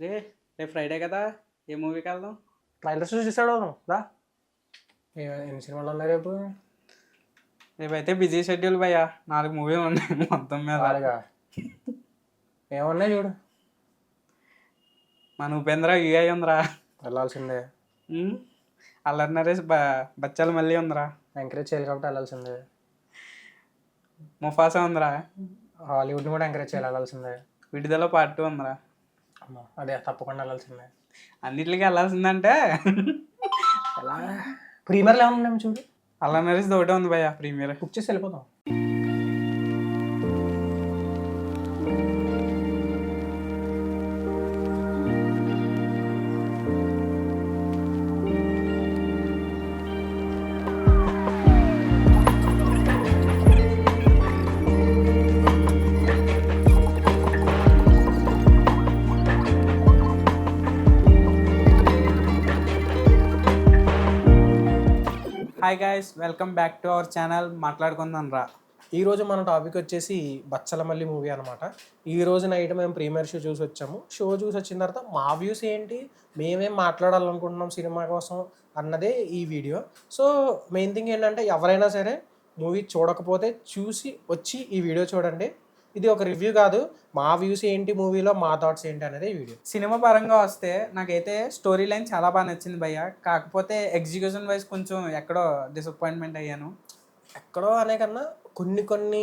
రే రేపు ఫ్రైడే కదా ఏ మూవీకి వెళ్దాం? ట్రైలర్స్ చూసాడు దా. ఎన్ని సినిమాలు ఉన్నాయి రేపు? రేపైతే బిజీ షెడ్యూల్ భయ్యా, 4 మూవీలు ఉన్నాయి మొత్తం మీద. అలాగా ఏమన్నాయి చూడు. మన ఉపేంద్ర యూఐ ఉందిరా. వెళ్ళాల్సిందే. అల్లరి నరేష్ బచ్చాలు మళ్ళీ ఉందిరా. ఎంకరేజ్ చేయాలి కాబట్టి వెళ్ళాల్సిందే. ముఫాసా ఉందిరా. హాలీవుడ్ని కూడా ఎంకరేజ్ చేయాలి, వెళ్ళాల్సిందే. విడుదల పార్ట్ 2 ఉందిరా. అమ్మా అదే తప్పకుండా వెళ్ళాల్సిందే. అన్నిటికీ వెళ్ళాల్సిందంటే ఎలా ప్రీమియర్లు ఏమన్నా ఉన్నాయి చూడు. అల్లరి నరేష్ ఒకటే ఉంది భయ్యా ప్రీమియర్. బుక్ చేసి వెళ్ళిపోతాం. Hi guys, welcome back to our channel మాట్లాడుకుందాం రా. ఈరోజు మన టాపిక్ వచ్చేసి బచ్చలమల్లి మూవీ అనమాట. ఈ రోజు నైట్ మేము ప్రీమియర్ షో చూసి వచ్చాము. షో చూసి వచ్చిన తర్వాత మా వ్యూస్ ఏంటి, మేమేం మాట్లాడాలనుకుంటున్నాం సినిమా కోసం అన్నదే ఈ వీడియో. సో మెయిన్ థింగ్ ఏంటంటే ఎవరైనా సరే మూవీ చూడకపోతే చూసి వచ్చి ఈ వీడియో చూడండి. ఇది ఒక రివ్యూ కాదు, మా వ్యూస్ ఏంటి మూవీలో, మా థాట్స్ ఏంటి అనేది ఈ వీడియో. సినిమా పరంగా వస్తే నాకైతే స్టోరీ లైన్ చాలా బాగా నచ్చింది భయ్య. కాకపోతే ఎగ్జిక్యూషన్ వైజ్ కొంచెం ఎక్కడో డిసప్పాయింట్మెంట్ అయ్యాను. ఎక్కడో అనే కన్నా కొన్ని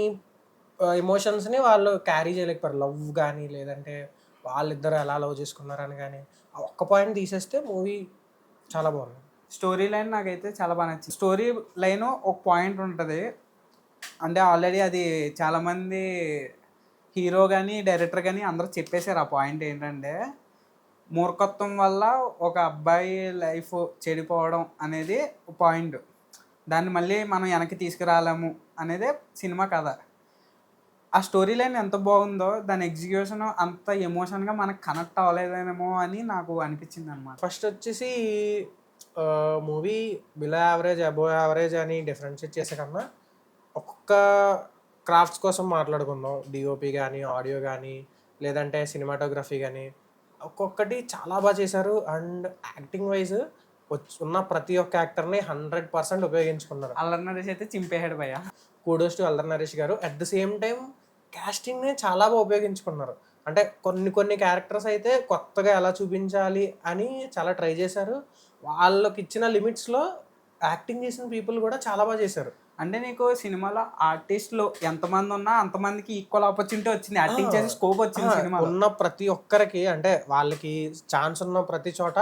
ఎమోషన్స్ని వాళ్ళు క్యారీ చేయలేకపోయారు. లవ్ కానీ లేదంటే వాళ్ళిద్దరు ఎలా లవ్ చేసుకున్నారని కానీ ఆ ఒక్క పాయింట్ తీసేస్తే మూవీ చాలా బాగుంది. స్టోరీ లైన్ నాకైతే చాలా బాగా నచ్చింది. స్టోరీ లైన్ ఒక పాయింట్ ఉంటుంది, అంటే ఆల్రెడీ అది చాలామంది హీరో కానీ డైరెక్టర్ కానీ అందరూ చెప్పేశారు. ఆ పాయింట్ ఏంటంటే మూర్ఖత్వం వల్ల ఒక అబ్బాయి లైఫ్ చెడిపోవడం అనేది పాయింట్. దాన్ని మళ్ళీ మనం వెనక్కి తీసుకురాలేము అనేదే సినిమా కథ. ఆ స్టోరీ లైన్ ఎంత బాగుందో దాని ఎగ్జిక్యూషన్ అంత ఎమోషన్గా మనకు కనెక్ట్ అవ్వలేదేమో అని నాకు అనిపించింది అనమాట. ఫస్ట్ వచ్చేసి movie below average above average అని డిఫరెన్షియేట్ చేసే కన్నా ఒక్కొక్క క్రాఫ్ట్స్ కోసం మాట్లాడుకుందాం. డిఓపి కానీ, ఆడియో కానీ, లేదంటే సినిమాటోగ్రఫీ కానీ ఒక్కొక్కటి చాలా బాగా చేశారు. అండ్ యాక్టింగ్ వైజ్ ఉన్న ప్రతి ఒక్క యాక్టర్ని 100% ఉపయోగించుకున్నారు. అల్లరి నరేష్ అయితే చింపేశాడు భయ్య. కూడోస్ టు అల్లరి నరేష్ గారు. అట్ ద సేమ్ టైం క్యాస్టింగ్ని చాలా బాగా ఉపయోగించుకున్నారు. అంటే కొన్ని క్యారెక్టర్స్ అయితే కొత్తగా ఎలా చూపించాలి అని చాలా ట్రై చేశారు. వాళ్ళకి ఇచ్చిన లిమిట్స్లో యాక్టింగ్ చేసిన పీపుల్ కూడా చాలా బాగా చేశారు. అంటే నీకు సినిమాలో ఆర్టిస్టులు ఎంతమంది ఉన్నా అంతమందికి ఈక్వల్ ఆపర్చునిటీ వచ్చింది, యాక్టింగ్ చేసే స్కోప్ వచ్చింది. సినిమా ఉన్న ప్రతి ఒక్కరికి అంటే వాళ్ళకి ఛాన్స్ ఉన్న ప్రతి చోట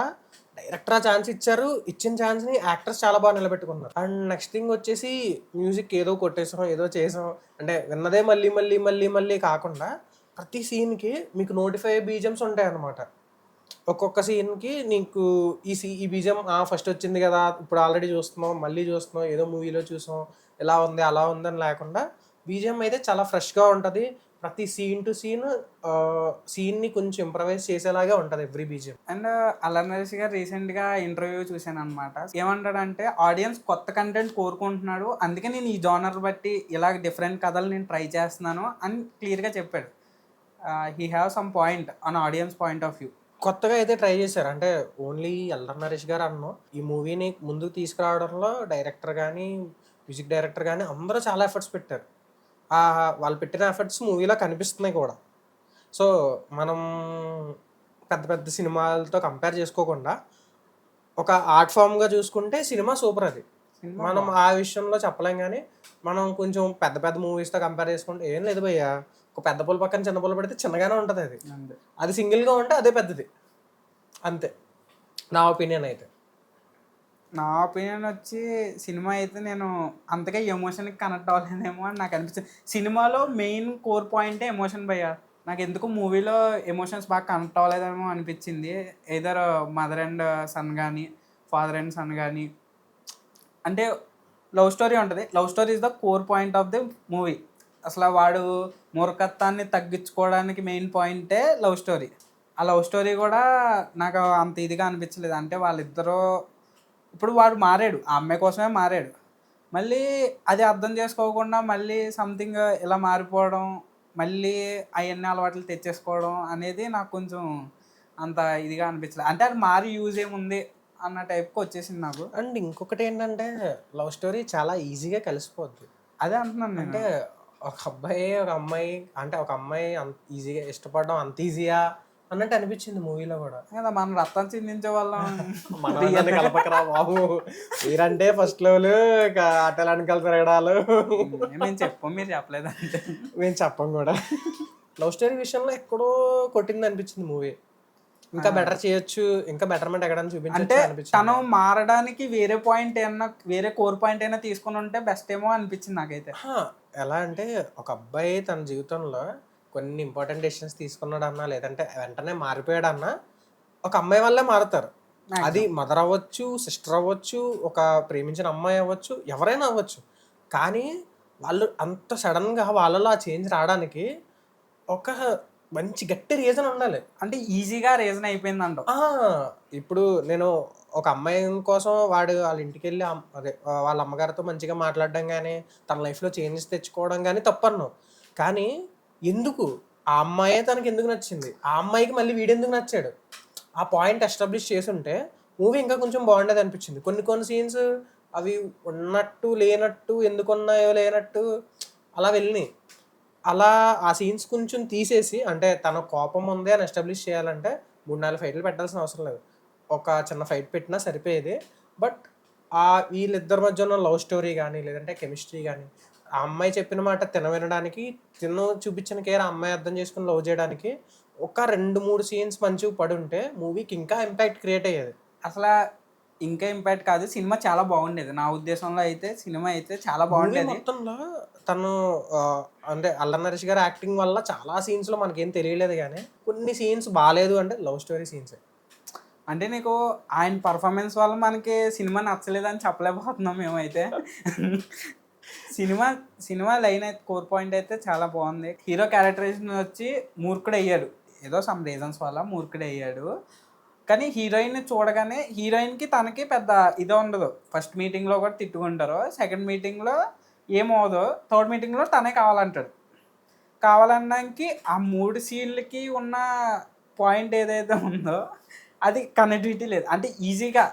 డైరెక్టర్ ఆ ఛాన్స్ ఇచ్చారు. ఇచ్చిన ఛాన్స్ని యాక్టర్స్ చాలా బాగా నిలబెట్టుకున్నారు. అండ్ నెక్స్ట్ థింగ్ వచ్చేసి మ్యూజిక్ ఏదో కొట్టేసాం, ఏదో చేసాం అంటే విన్నదే మళ్ళీ మళ్ళీ మళ్ళీ మళ్ళీ కాకుండా ప్రతి సీన్కి మీకు నోటిఫై బీజమ్స్ ఉంటాయి అన్నమాట. ఒక్కొక్క సీన్కి నీకు ఈ బీజం ఫస్ట్ వచ్చింది కదా, ఇప్పుడు ఆల్రెడీ చూస్తున్నాం, మళ్ళీ చూస్తున్నాం, ఏదో మూవీలో చూసాం, ఎలా ఉంది అలా ఉందని లేకుండా బీజం అయితే చాలా ఫ్రెష్గా ఉంటుంది. ప్రతి సీన్ టు సీన్ని కొంచెం ఇంప్రవైజ్ చేసేలాగే ఉంటుంది ఎవ్రీ బీజం. అండ్ అల్లరి నరేష్ గారు రీసెంట్గా ఇంటర్వ్యూ చూశాను అనమాట. ఏమంటాడంటే ఆడియన్స్ కొత్త కంటెంట్ కోరుకుంటున్నాడు, అందుకే నేను ఈ జానర్ బట్టి ఇలా డిఫరెంట్ కథలు నేను ట్రై చేస్తున్నాను అని క్లియర్గా చెప్పాడు. He have some point on audience point of view. కొత్తగా అయితే ట్రై చేశారు. అంటే ఓన్లీ అల్లరి నరేష్ గారు అన్నాం, ఈ మూవీని ముందుకు తీసుకురావడంలో డైరెక్టర్ కానీ మ్యూజిక్ డైరెక్టర్ కానీ అందరూ చాలా ఎఫర్ట్స్ పెట్టారు. వాళ్ళు పెట్టిన ఎఫర్ట్స్ మూవీలో కనిపిస్తున్నాయి కూడా. సో మనం పెద్ద పెద్ద సినిమాలతో కంపేర్ చేసుకోకుండా ఒక ఆర్ట్ ఫామ్గా చూసుకుంటే సినిమా సూపర్. అది మనం ఆ విషయంలో చెప్పలేం. కానీ మనం కొంచెం పెద్ద పెద్ద మూవీస్తో కంపేర్ చేసుకుంటే ఏం లేదు భయ్య, ఒక పెద్ద పూల పక్కన చిన్న పూల పెడితే చిన్నగానే ఉంటుంది. అది సింగిల్గా ఉంటే అదే పెద్దది, అంతే నా ఒపీనియన్ అయితే. నా ఒపీనియన్ వచ్చి సినిమా అయితే నేను అంతగా ఎమోషన్కి కనెక్ట్ అవ్వలేదేమో అని నాకు అనిపిస్తుంది. సినిమాలో మెయిన్ కోర్ పాయింటే ఎమోషన్ భయ్య. నాకు ఎందుకు మూవీలో ఎమోషన్స్ బాగా కనెక్ట్ అవ్వలేదేమో అనిపించింది. ఎయిదర్ మదర్ అండ్ సన్ కానీ, ఫాదర్ అండ్ సన్ కానీ, అంటే లవ్ స్టోరీ ఉంటుంది. Love story is the core point of the movie. అసలు వాడు మూర్ఖత్వాన్ని తగ్గించుకోవడానికి మెయిన్ పాయింటే లవ్ స్టోరీ. ఆ లవ్ స్టోరీ కూడా నాకు అంత ఇదిగా అనిపించలేదు. అంటే వాళ్ళిద్దరూ ఇప్పుడు వాడు మారాడు, ఆ అమ్మాయి కోసమే మారాడు, మళ్ళీ అది అర్థం చేసుకోకుండా మళ్ళీ సంథింగ్ ఇలా మారిపోవడం, మళ్ళీ అవన్నీ అలవాట్లు తెచ్చేసుకోవడం అనేది నాకు కొంచెం అంత ఇదిగా అనిపించలేదు. అంటే అది మారి యూజ్ ఏముంది అన్న టైప్కి వచ్చేసింది నాకు. అండ్ ఇంకొకటి ఏంటంటే లవ్ స్టోరీ చాలా ఈజీగా కలిసిపోద్ది. అదే అంటున్నాను నేను. అంటే ఒక అబ్బాయి ఒక అమ్మాయి అంటే ఒక అమ్మాయి అంత ఈజీగా ఇష్టపడడం అంత ఈజీయా అన్నట్టు అనిపించింది మూవీలో కూడా. కదా మనం రక్తం చిందించే వాళ్ళం. మన కలపకరా బాబు, మీరంటే ఫస్ట్ లెవెల్ ఆటలానికి తిరగడాలు మేము చెప్పాం, మీరు చెప్పలేదు అంటే. మేము చెప్పం కూడా. లవ్ స్టోరీ విషయంలో ఎక్కడో కొట్టింది అనిపించింది మూవీ. ఇంకా బెటర్ చేయొచ్చు, ఇంకా బెటర్మెంట్ ఎక్కడైనా చూపించచ్చు అంటే అనిపించింది. తను మారడానికి వేరే పాయింట్ ఏమన్నా, వేరే కోర్ పాయింట్ అయినా తీసుకుని ఉంటే బెస్ట్ ఏమో అనిపించింది నాకైతే. ఎలా అంటే ఒక అబ్బాయి తన జీవితంలో కొన్ని ఇంపార్టెంట్ డెసిషన్స్ తీసుకున్నాడన్నా, లేదంటే వెంటనే మారిపోయాడన్నా ఒక అమ్మాయి వల్లే మారుతారు. అది మదర్ అవ్వచ్చు, సిస్టర్ అవ్వచ్చు, ఒక ప్రేమించిన అమ్మాయి అవ్వచ్చు, ఎవరైనా అవ్వచ్చు. కానీ వాళ్ళు అంత సడన్గా వాళ్ళలో ఆ చేంజ్ రావడానికి ఒక మంచి గట్టి రీజన్ ఉండాలి. అంటే ఈజీగా రీజన్ అయిపోయింది అంటావు. ఇప్పుడు నేను ఒక అమ్మాయి కోసం వాడు వాళ్ళ ఇంటికి వెళ్ళి అదే వాళ్ళ అమ్మగారితో మంచిగా మాట్లాడడం కానీ, తన లైఫ్లో చేంజెస్ తెచ్చుకోవడం కానీ తప్పను. కానీ ఎందుకు ఆ అమ్మాయే తనకి ఎందుకు నచ్చింది, ఆ అమ్మాయికి మళ్ళీ వీడెందుకు నచ్చాడు, ఆ పాయింట్ ఎస్టాబ్లిష్ చేసి ఉంటే మూవీ ఇంకా కొంచెం బాగుండేది అనిపించింది. కొన్ని సీన్స్ అవి ఉన్నట్టు లేనట్టు, ఎందుకు ఉన్నాయో లేనట్టు అలా వెళ్ళినాయి. అలా ఆ సీన్స్ కొంచెం తీసేసి, అంటే తన కోపం ఉంది అని ఎస్టాబ్లిష్ చేయాలంటే 3-4 ఫైట్లు పెట్టాల్సిన అవసరం లేదు, ఒక చిన్న ఫైట్ పెట్టినా సరిపోయేది. బట్ ఆ వీళ్ళిద్దరి మధ్య ఉన్న లవ్ స్టోరీ కానీ, లేదంటే కెమిస్ట్రీ కానీ, ఆ అమ్మాయి చెప్పిన మాట వినడానికి, తిను చూపించిన కేర్ ఆ అమ్మాయి అర్థం చేసుకుని లవ్ చేయడానికి ఒక 2-3 సీన్స్ మంచిగా పడి ఉంటే మూవీకి ఇంకా ఇంపాక్ట్ క్రియేట్ అయ్యేది. అసలు ఇంకా ఇంపాక్ట్ కాదు, సినిమా చాలా బాగుండేది నా ఉద్దేశంలో అయితే. సినిమా అయితే చాలా బాగుండేది. మొత్తంలో తను అంటే అల్లరి నరేష్ గారి యాక్టింగ్ వల్ల చాలా సీన్స్ లో మనకేం తెలియలేదు, కానీ కొన్ని సీన్స్ బాగాలేదు అంటే లవ్ స్టోరీ సీన్స్. అంటే నీకు ఆయన పర్ఫార్మెన్స్ వల్ల మనకి సినిమా నచ్చలేదని చెప్పలేకపోతున్నాం మేమైతే. సినిమా లైన్ అయితే, కోర్ పాయింట్ అయితే చాలా బాగుంది. హీరో క్యారెక్టరైజేషన్ వచ్చి మూర్ఖుడు అయ్యాడు, ఏదో సమ్ రీజన్స్ వల్ల మూర్ఖుడు అయ్యాడు. కానీ హీరోయిన్ని చూడగానే హీరోయిన్కి తనకి పెద్ద ఇదే ఉండదు. ఫస్ట్ మీటింగ్లో కూడా తిట్టుకుంటారు, సెకండ్ మీటింగ్లో ఏమవుదో, థర్డ్ మీటింగ్లో తనే కావాలంటాడు. కావాలన్నాకి ఆ 3 సీన్లకి ఉన్న పాయింట్ ఏదైతే ఉందో అది కనెక్టివిటీ లేదు. అంటే ఈజీగా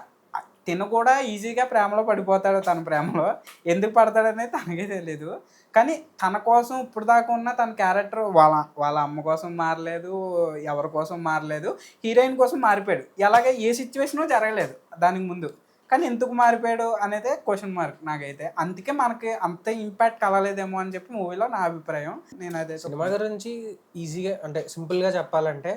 తిను కూడా ఈజీగా ప్రేమలో పడిపోతాడు. తన ప్రేమలో ఎందుకు పడతాడనేది తనకే తెలియదు. కానీ తన కోసం ఇప్పుడు దాకా ఉన్న తన క్యారెక్టర్ వాళ్ళ అమ్మ కోసం మారలేదు, ఎవరి కోసం మారలేదు, హీరోయిన్ కోసం మారిపోయాడు. ఎలాగే ఏ సిచ్యువేషను జరగలేదు దానికి ముందు, కానీ ఎందుకు మారిపోయాడు అనేది క్వశ్చన్ మార్క్ నాకైతే. అందుకే మనకి అంత ఇంపాక్ట్ కలలేదేమో అని చెప్పి మూవీలో నా అభిప్రాయం. నేను అదే సినిమా గురించి ఈజీగా అంటే సింపుల్గా చెప్పాలంటే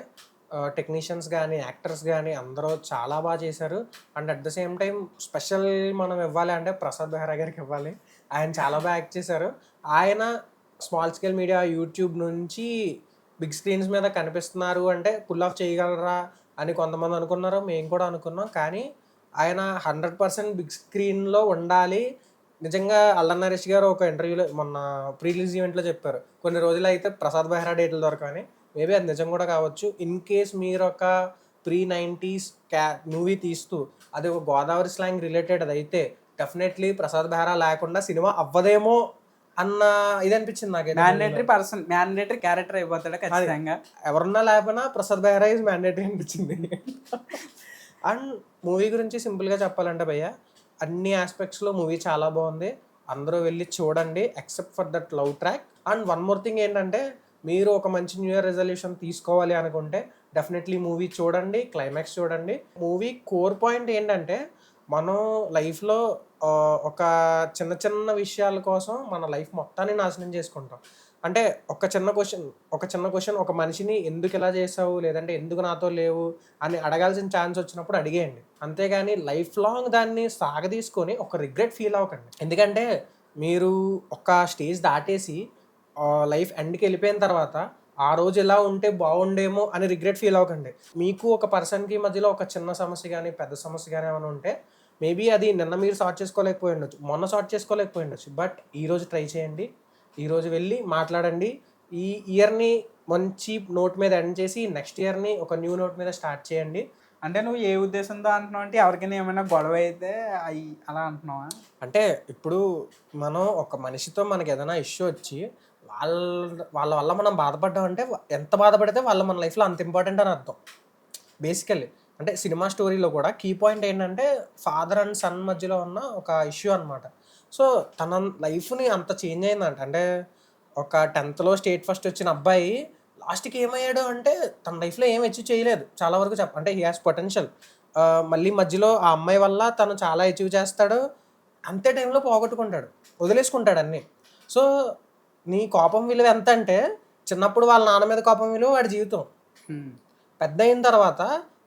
టెక్నీషియన్స్ కానీ, యాక్టర్స్ కానీ అందరూ చాలా బాగా చేశారు. And at the same time special మనం ఇవ్వాలి అంటే ప్రసాద్ బెహ్రా గారికి ఇవ్వాలి. ఆయన చాలా బాగా యాక్ట్ చేశారు. ఆయన స్మాల్ స్కేల్ మీడియా యూట్యూబ్ నుంచి బిగ్ స్క్రీన్స్ మీద కనిపిస్తున్నారు అంటే పుల్ ఆఫ్ చేయగలరా అని కొంతమంది అనుకున్నారు, మేము కూడా అనుకున్నాం. కానీ ఆయన 100% బిగ్ స్క్రీన్లో ఉండాలి. నిజంగా అల్లరి నరేష్ గారు ఒక ఇంటర్వ్యూలో మొన్న ప్రీ రిలీజ్ ఈవెంట్లో చెప్పారు, కొన్ని రోజులు అయితే ప్రసాద్ బెహ్రా డేట్లు దొరకని. మేబీ అది నిజం కూడా కావచ్చు. ఇన్ కేస్ మీరు ఒక ప్రీ-90s మూవీ తీస్తూ అది ఒక గోదావరి స్లాంగ్ రిలేటెడ్ అది అయితే డెఫినెట్లీ ప్రసాద్ బెహ్రా లేకుండా సినిమా అవ్వదేమో అన్న ఇది అనిపించింది నాకు. మ్యాండేటరీ క్యారెక్టర్ అయిపోతాడు ఖచ్చితంగా. ఎవరున్నా లేకపోయినా ప్రసాద్ బెహ్రా ఈజ్ మ్యాండేటరీ అనిపించింది. అండ్ మూవీ గురించి సింపుల్గా చెప్పాలంటే భయ్య, అన్ని ఆస్పెక్ట్స్లో మూవీ చాలా బాగుంది. అందరూ వెళ్ళి చూడండి except for that love track. And one more thing ఏంటంటే, మీరు ఒక మంచి న్యూ ఇయర్ రెజల్యూషన్ తీసుకోవాలి అనుకుంటే డెఫినెట్లీ మూవీ చూడండి, క్లైమాక్స్ చూడండి. మూవీ కోర్ పాయింట్ ఏంటంటే, మనం లైఫ్లో ఒక చిన్న విషయాల కోసం మన లైఫ్ మొత్తాన్ని నాశనం చేసుకుంటాం. అంటే ఒక చిన్న క్వశ్చన్ ఒక మనిషిని ఎందుకు ఇలా చేసావు, లేదంటే ఎందుకు నాతో లేవు అని అడగాల్సిన ఛాన్స్ వచ్చినప్పుడు అడిగేయండి. అంతేగాని లైఫ్ లాంగ్ దాన్ని సాగదీసుకొని ఒక రిగ్రెట్ ఫీల్ అవ్వకండి. ఎందుకంటే మీరు ఒక స్టేజ్ దాటేసి లైఫ్ ఎండ్కి వెళ్ళిపోయిన తర్వాత ఆ రోజు ఎలా ఉంటే బాగుండేమో అని రిగ్రెట్ ఫీల్ అవ్వకండి. మీకు ఒక పర్సన్కి మధ్యలో ఒక చిన్న సమస్య కానీ పెద్ద సమస్య కానీ ఏమైనా ఉంటే మేబీ అది నిన్న మీరు సార్ట్ చేసుకోలేకపోయి ఉండొచ్చు, మొన్న సార్ట్ చేసుకోలేకపోయి ఉండొచ్చు. బట్ ఈరోజు ట్రై చేయండి, ఈరోజు వెళ్ళి మాట్లాడండి. ఈ ఇయర్ని మంచి నోట్ మీద ఎండ్ చేసి నెక్స్ట్ ఇయర్ని ఒక న్యూ నోట్ మీద స్టార్ట్ చేయండి. అంటే నువ్వు ఏ ఉద్దేశంతో అంటున్నావు అంటే, ఎవరికైనా ఏమైనా గొడవ అయితే అవి అలా అంటున్నావా? అంటే ఇప్పుడు మనం ఒక మనిషితో మనకి ఏదైనా ఇష్యూ వచ్చి వాళ్ళ వల్ల మనం బాధపడ్డామంటే ఎంత బాధపడితే వాళ్ళ మన లైఫ్లో అంత ఇంపార్టెంట్ అని అర్థం. బేసికల్లీ అంటే సినిమా స్టోరీలో కూడా కీ పాయింట్ ఏంటంటే ఫాదర్ అండ్ సన్ మధ్యలో ఉన్న ఒక ఇష్యూ అనమాట. సో తన లైఫ్ని అంత చేంజ్ అయిందంట. అంటే ఒక 10th స్టేట్ ఫస్ట్ వచ్చిన అబ్బాయి లాస్ట్కి ఏమయ్యాడు అంటే తన లైఫ్లో ఏం అచీవ్ చేయలేదు చాలా వరకు అంటే హీ హాస్ పొటెన్షియల్. మళ్ళీ మధ్యలో ఆ అమ్మాయి వల్ల తను చాలా అచీవ్ చేస్తాడు, అంతే టైంలో పోగొట్టుకుంటాడు, వదిలేసుకుంటాడు అన్నీ. సో నీ కోపం విలువ ఎంత అంటే చిన్నప్పుడు వాళ్ళ నాన్న మీద కోపం విలువ వాడి జీవితం, పెద్ద అయిన తర్వాత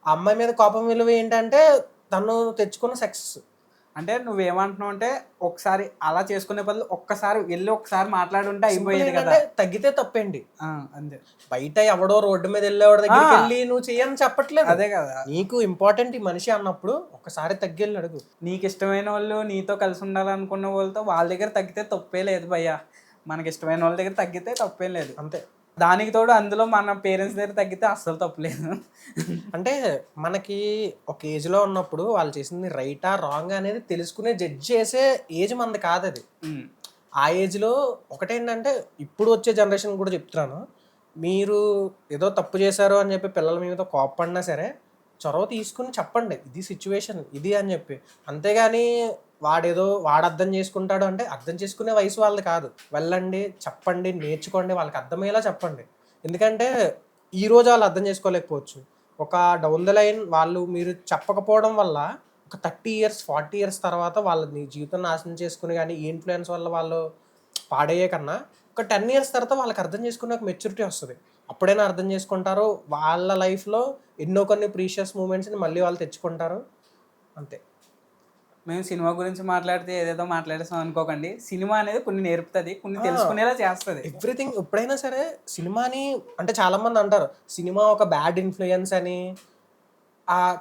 ఆ అమ్మాయి మీద కోపం విలువ ఏంటంటే తను తెచ్చుకున్న సక్సెస్. అంటే నువ్వేమంటున్నావు అంటే ఒకసారి అలా చేసుకునే బదులు ఒక్కసారి వెళ్ళి ఒకసారి మాట్లాడుంటే అయిపోయేది కదా. తగ్గితే తప్పేంటి, అంతే. బయట ఎవడో రోడ్డు మీద వెళ్ళేవాడి దగ్గరికి వెళ్ళి నువ్వు చెయ్యని చెప్పట్లేదు. అదే కదా, నీకు ఇంపార్టెంట్ ఈ మనిషి అన్నప్పుడు ఒకసారి తగ్గెళ్ళి అడుగు. నీకు ఇష్టమైన వాళ్ళు, నీతో కలిసి ఉండాలనుకున్న వాళ్ళతో వాళ్ళ దగ్గర తగ్గితే తప్పే లేదు భయ్యా. మనకి ఇష్టమైన వాళ్ళ దగ్గర తగ్గితే తప్పేం లేదు, అంతే. దానికి తోడు అందులో మన పేరెంట్స్ దగ్గర తగ్గితే అస్సలు తప్పలేదు. అంటే మనకి ఒక ఏజ్లో ఉన్నప్పుడు వాళ్ళు చేసింది రైటా రాంగ్ అనేది తెలుసుకునే జడ్జ్ చేసే ఏజ్ మనది కాదు అది. ఆ ఏజ్లో ఒకటేంటంటే ఇప్పుడు వచ్చే జనరేషన్ కూడా చెప్తున్నాను, మీరు ఏదో తప్పు చేశారు అని చెప్పి పిల్లల మీద కోప్పడినా సరే చొరవ తీసుకుని చెప్పండి ఇది సిచ్యువేషన్ ఇది అని చెప్పి. అంతేగాని వాడు అర్థం చేసుకుంటాడు అంటే అర్థం చేసుకునే వయసు వాళ్ళది కాదు. వెళ్ళండి, చెప్పండి, నేర్చుకోండి, వాళ్ళకి అర్థమయ్యేలా చెప్పండి. ఎందుకంటే ఈరోజు వాళ్ళు అర్థం చేసుకోలేకపోవచ్చు, ఒక డౌన్ ద లైన్ వాళ్ళు మీరు చెప్పకపోవడం వల్ల ఒక 30 years 40 years తర్వాత వాళ్ళ జీవితం నాశనం చేసుకుని కానీ ఈ ఇన్ఫ్లుయెన్స్ వల్ల వాళ్ళు పాడయ్యే కన్నా ఒక 10 years తర్వాత వాళ్ళకి అర్థం చేసుకునే ఒక మెచ్యూరిటీ వస్తుంది. అప్పుడైనా అర్థం చేసుకుంటారు, వాళ్ళ లైఫ్లో ఎన్నో కొన్ని ప్రీషియస్ మూమెంట్స్ని మళ్ళీ వాళ్ళు తెచ్చుకుంటారు, అంతే. మేము సినిమా గురించి మాట్లాడితే ఏదేదో మాట్లాడేస్తాం అనుకోకండి. సినిమా అనేది కొన్ని నేర్పుతుంది, కొన్ని తెలుసుకునేలా చేస్తుంది. ఎవ్రీథింగ్ ఎప్పుడైనా సరే సినిమాని అంటే చాలామంది అంటారు సినిమా ఒక బ్యాడ్ ఇన్ఫ్లుయెన్స్ అని.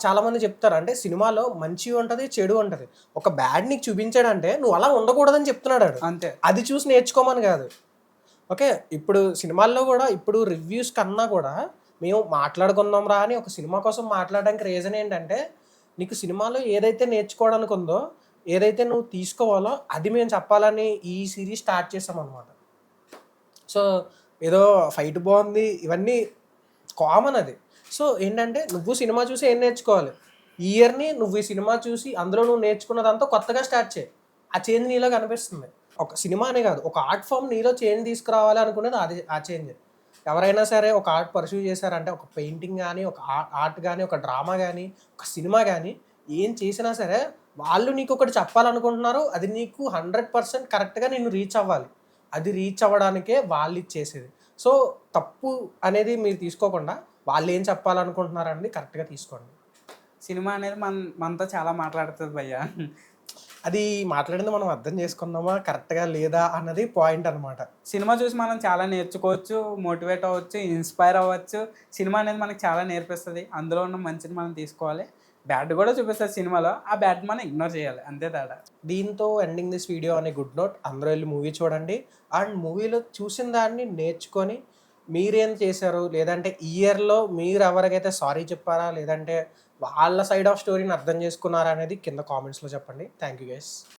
చాలామంది చెప్తారు అంటే సినిమాలో మంచి ఉంటుంది చెడు ఉంటుంది, ఒక బ్యాడ్ నీకు చూపించాడంటే నువ్వు అలా ఉండకూడదని చెప్తున్నాడు అంతే. అది చూసి నేర్చుకోమని కాదు. ఓకే, ఇప్పుడు సినిమాల్లో కూడా ఇప్పుడు రివ్యూస్ కన్నా కూడా మేము మాట్లాడుకుందాం రా అని ఒక సినిమా కోసం మాట్లాడడానికి రీజన్ ఏంటంటే నీకు సినిమాలో ఏదైతే నేర్చుకోవడానికి ఉందో, ఏదైతే నువ్వు తీసుకోవాలో అది మేము చెప్పాలని ఈ సిరీస్ స్టార్ట్ చేసాం అనమాట. సో ఏదో ఫైట్ బాగుంది ఇవన్నీ కామన్ అది. సో ఏంటంటే నువ్వు సినిమా చూసి ఏం నేర్చుకోవాలి, ఈ ఇయర్ని నువ్వు ఈ సినిమా చూసి అందులో నువ్వు నేర్చుకున్నదంతా కొత్తగా స్టార్ట్ చేయి, ఆ చేంజ్ నీలో కనిపిస్తుంది. ఒక సినిమా అనే కాదు, ఒక ఆర్ట్ ఫామ్ నీలో చేంజ్ తీసుకురావాలి అనుకునేది అది, ఆ చేంజ్. ఎవరైనా సరే ఒక ఆర్ట్ పర్సూ చేశారంటే ఒక పెయింటింగ్ కానీ, ఒక ఆర్ట్ కానీ, ఒక డ్రామా కానీ, ఒక సినిమా కానీ ఏం చేసినా సరే వాళ్ళు నీకు ఒకటి చెప్పాలనుకుంటున్నారు, అది నీకు 100% కరెక్ట్గా నిన్ను రీచ్ అవ్వాలి. అది రీచ్ అవ్వడానికే వాళ్ళు ఇచ్చేసేది. సో తప్పు అనేది మీరు తీసుకోకుండా వాళ్ళు ఏం చెప్పాలనుకుంటున్నారనేది కరెక్ట్గా తీసుకోండి. సినిమా అనేది మనతో చాలా మాట్లాడుతుంది భయ్యా. అది మాట్లాడింది మనం అర్థం చేసుకుందామా కరెక్ట్గా లేదా అన్నది పాయింట్ అనమాట. సినిమా చూసి మనం చాలా నేర్చుకోవచ్చు, మోటివేట్ అవ్వచ్చు, ఇన్స్పైర్ అవ్వచ్చు. సినిమా అనేది మనకి చాలా నేర్పిస్తుంది, అందులో ఉన్న మంచిని మనం తీసుకోవాలి, బ్యాడ్ కూడా చూపిస్తుంది సినిమాలో, ఆ బ్యాడ్ మనం ఇగ్నోర్ చేయాలి, అంతే తేడా. దీంతో ఎండింగ్ దిస్ వీడియో అనే గుడ్ నోట్. అందరూ వెళ్ళి మూవీ చూడండి, అండ్ మూవీలో చూసిన దాన్ని నేర్చుకొని మీరేం చేశారు, లేదంటే ఈ ఇయర్లో మీరు ఎవరికైతే సారీ చెప్పారా, లేదంటే వాళ్ళ సైడ్ ఆఫ్ స్టోరీని అర్థం చేసుకున్నారా అనేది కింద కామెంట్స్లో చెప్పండి. Thank you guys.